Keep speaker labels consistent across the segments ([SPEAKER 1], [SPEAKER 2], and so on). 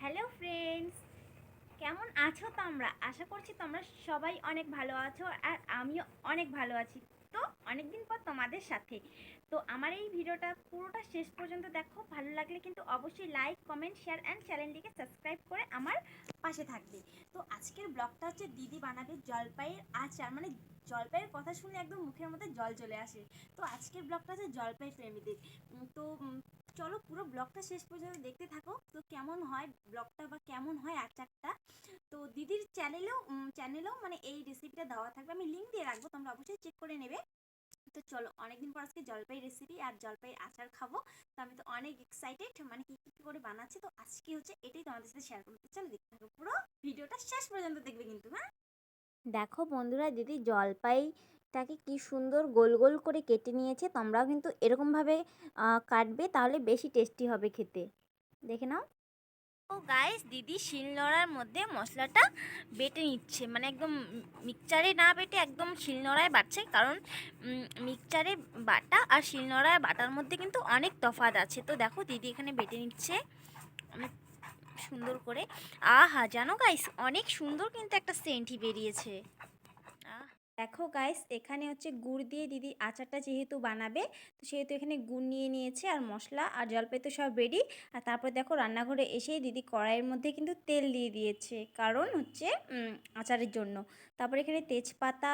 [SPEAKER 1] Hello friends, কেমন আছো তোমরা? আশা করছি তোমরা সবাই অনেক ভালো আছো আর আমিও অনেক ভালো আছি। তো অনেকদিন পর তোমাদের সাথে। তো আমার এই ভিডিওটা পুরোটা শেষ পর্যন্ত দেখো। ভালো লাগলে কিন্তু অবশ্যই লাইক, কমেন্ট, শেয়ার অ্যান্ড চ্যানেলটিকে সাবস্ক্রাইব করে আমার পাশে থাকবে। তো আজকের ব্লগটা হচ্ছে দিদি বানাবে জলপাইয়ের আচার। মানে জলপাইয়ের কথা শুনে একদম মুখের মধ্যে জল চলে আসে। তো আজকের ব্লগটা হচ্ছে জলপাই প্রেমীদের। তো চলো পুরো ব্লগটা শেষ পর্যন্ত দেখতে থাকো। তো কেমন হয় ব্লগটা বা কেমন হয় আচারটা, তো দিদির চ্যানেলেও মানে এই রেসিপিটা দেওয়া থাকবে, আমি লিঙ্ক দিয়ে রাখবো, তোমরা অবশ্যই চেক করে নেবে। তো চলো, অনেকদিন পর আজকে জলপাই রেসিপি আর জলপাই আচার খাবো। তো আমি তো অনেক এক্সাইটেড, মানে কি কি করে বানাচ্ছি। তো আজকে হচ্ছে এটাই তোমাদের সাথে শেয়ার করতে। চলো দেখতে থাকো, পুরো ভিডিওটা শেষ পর্যন্ত দেখবে কিন্তু। হ্যাঁ, দেখো বন্ধুরা, দিদি জলপাইটাকে কি সুন্দর গোল গোল করে কেটে নিয়েছে। তোমরাও কিন্তু এরকমভাবে কাটবে, তাহলে বেশি টেস্টি হবে খেতে। দেখে নাও। ও গাইস, দিদি শিলনোড়ার মধ্যে মশলাটা বেটে নিচ্ছে, মানে একদম মিক্সচারে না বেটে একদম শিলনোড়ায় বাটছে। কারণ মিক্সচারে বাটা আর শিলনোড়ায় বাটার মধ্যে কিন্তু অনেক তফাৎ আছে। তো দেখো দিদি এখানে বেটে নিচ্ছে অনেক সুন্দর করে। আহা, জানো গাইস, অনেক সুন্দর কিন্তু একটা সেন্টই বেরিয়েছে। দেখো গাইস, এখানে হচ্ছে গুড় দিয়ে দিদি আচারটা যেহেতু বানাবে, তো সেহেতু এখানে গুড় নিয়ে নিয়েছে আর মশলা আর জলপাই তো সব রেডি। আর তারপর দেখো রান্নাঘরে এসেই দিদি কড়াইয়ের মধ্যে কিন্তু তেল দিয়ে দিয়েছে, কারণ হচ্ছে আচারের জন্য। তারপর এখানে তেজপাতা,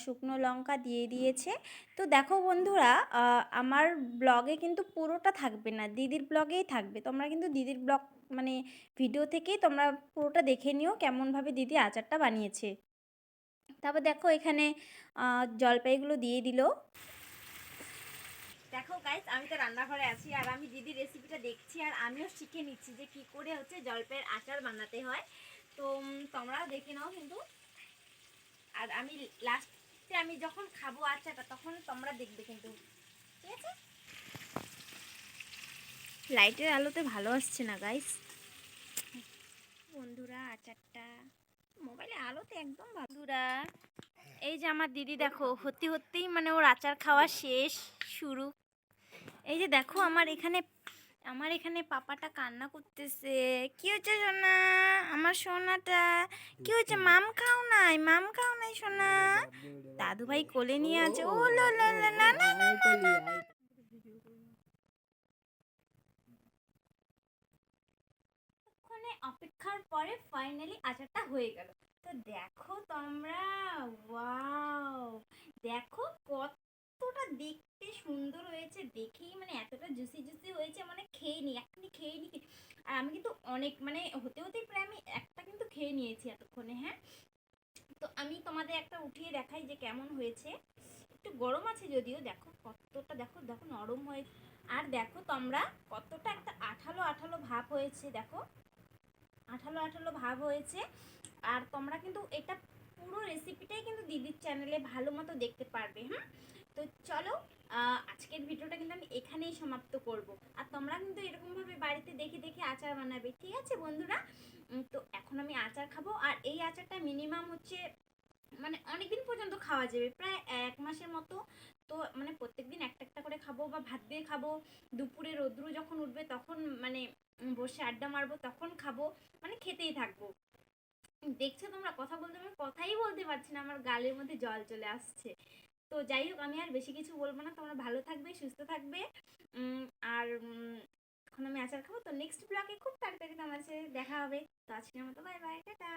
[SPEAKER 1] শুকনো লঙ্কা দিয়ে দিয়েছে। তো দেখো বন্ধুরা, আমার ব্লগে কিন্তু পুরোটা থাকবে না, দিদির ব্লগেই থাকবে। তোমরা কিন্তু দিদির ব্লগ মানে ভিডিও থেকেই তোমরা পুরোটা দেখে নিও কেমনভাবে দিদি আচারটা বানিয়েছে। তারপর দেখো এখানে জলপাইগুলো দিয়ে দিল। দেখো গাইস, আমি তো রান্নাঘরে আছি আর আমি দিদির রেসিপিটা দেখছি আর আমিও শিখে নিচ্ছি যে কি করে হচ্ছে জলপাইয়ের আচার বানাতে হয়। তো তোমরাও দেখে নাও কিন্তু। আর আমি লাস্টে আমি যখন খাবো আচারটা, তখন তোমরা দেখবে কিন্তু, ঠিক আছে? লাইটের আলোতে ভালো আসছে না গাইস বন্ধুরা আচারটা, মোবাইলে আলোতে একদম। বন্ধুরা, এই যে আমার দিদি দেখো হতেই মানে ওর আচার খাওয়া শেষ শুরু। এই যে দেখো আমার এখানে পাপাটা কান্না করতেছে। কি হচ্ছে সোনা? আমার সোনাটা কি হচ্ছে? মাম খাও নাই সোনা? দাদু ভাই কোলে নিয়ে আছে। ও লা লা লা, না না না না না না। অনেকক্ষণে অপেক্ষার পরে ফাইনালি আচারটা হয়ে গেল। তো দেখো তোমরা, ওয়াও, দেখো কতটা দেখতে সুন্দর হয়েছে। দেখেই মানে এতটা জুসি জুসি হয়েছে, মানে খেয়ে নি, এখনই খেয়ে নি। আর আমি কিন্তু অনেক মানে হতেই প্রায় আমি একটা কিন্তু খেয়ে নিয়েছি এতক্ষণে। হ্যাঁ, তো আমি তোমাদের একটা উঠিয়ে দেখাই যে কেমন হয়েছে। একটু গরম আছে যদিও, দেখো কতটা, দেখো দেখো নরম হয়েছে। আর দেখো তোমরা, কতটা একটা আঠালো আঠালো ভাব হয়েছে। দেখো আঠালো আঠালো ভাব হয়েছে। আর তোমরা কিন্তু এটা পুরো রেসিপিটাই কিন্তু দিদির চ্যানেলে ভালো মতো দেখতে পারবে। হ্যাঁ, তো চলো, আজকের ভিডিওটা কিন্তু আমি এখানেই সমাপ্ত করব। আর তোমরা কিন্তু এরকমভাবে বাড়িতে দেখে দেখে আচার বানাবে, ঠিক আছে বন্ধুরা? তো এখন আমি আচার খাবো। আর এই আচারটা মিনিমাম হচ্ছে মানে অনেকদিন পর্যন্ত খাওয়া যাবে, প্রায় 1 মাসের মতো। তো মানে প্রত্যেকদিন একটা একটা করে খাবো বা ভাত দিয়ে খাবো। দুপুরে রোদ্রু যখন উঠবে তখন মানে বসে আড্ডা মারবো, তখন খাবো, মানে খেতেই থাকবো। দেখছো তোমরা, কথা বলতে আমি কথাই বলতে পারছি না, আমার গালের মধ্যে জল চলে আসছে। তো যাই হোক, আমি আর বেশি কিছু বলবো না। তোমরা ভালো থাকবে, সুস্থ থাকবে। আর এখন আমি আচার খাবো। তো নেক্সট ব্লগে খুব তাড়াতাড়ি তোমার সাথে দেখা হবে। তো আজকের মতো বাই বাই, টাটা।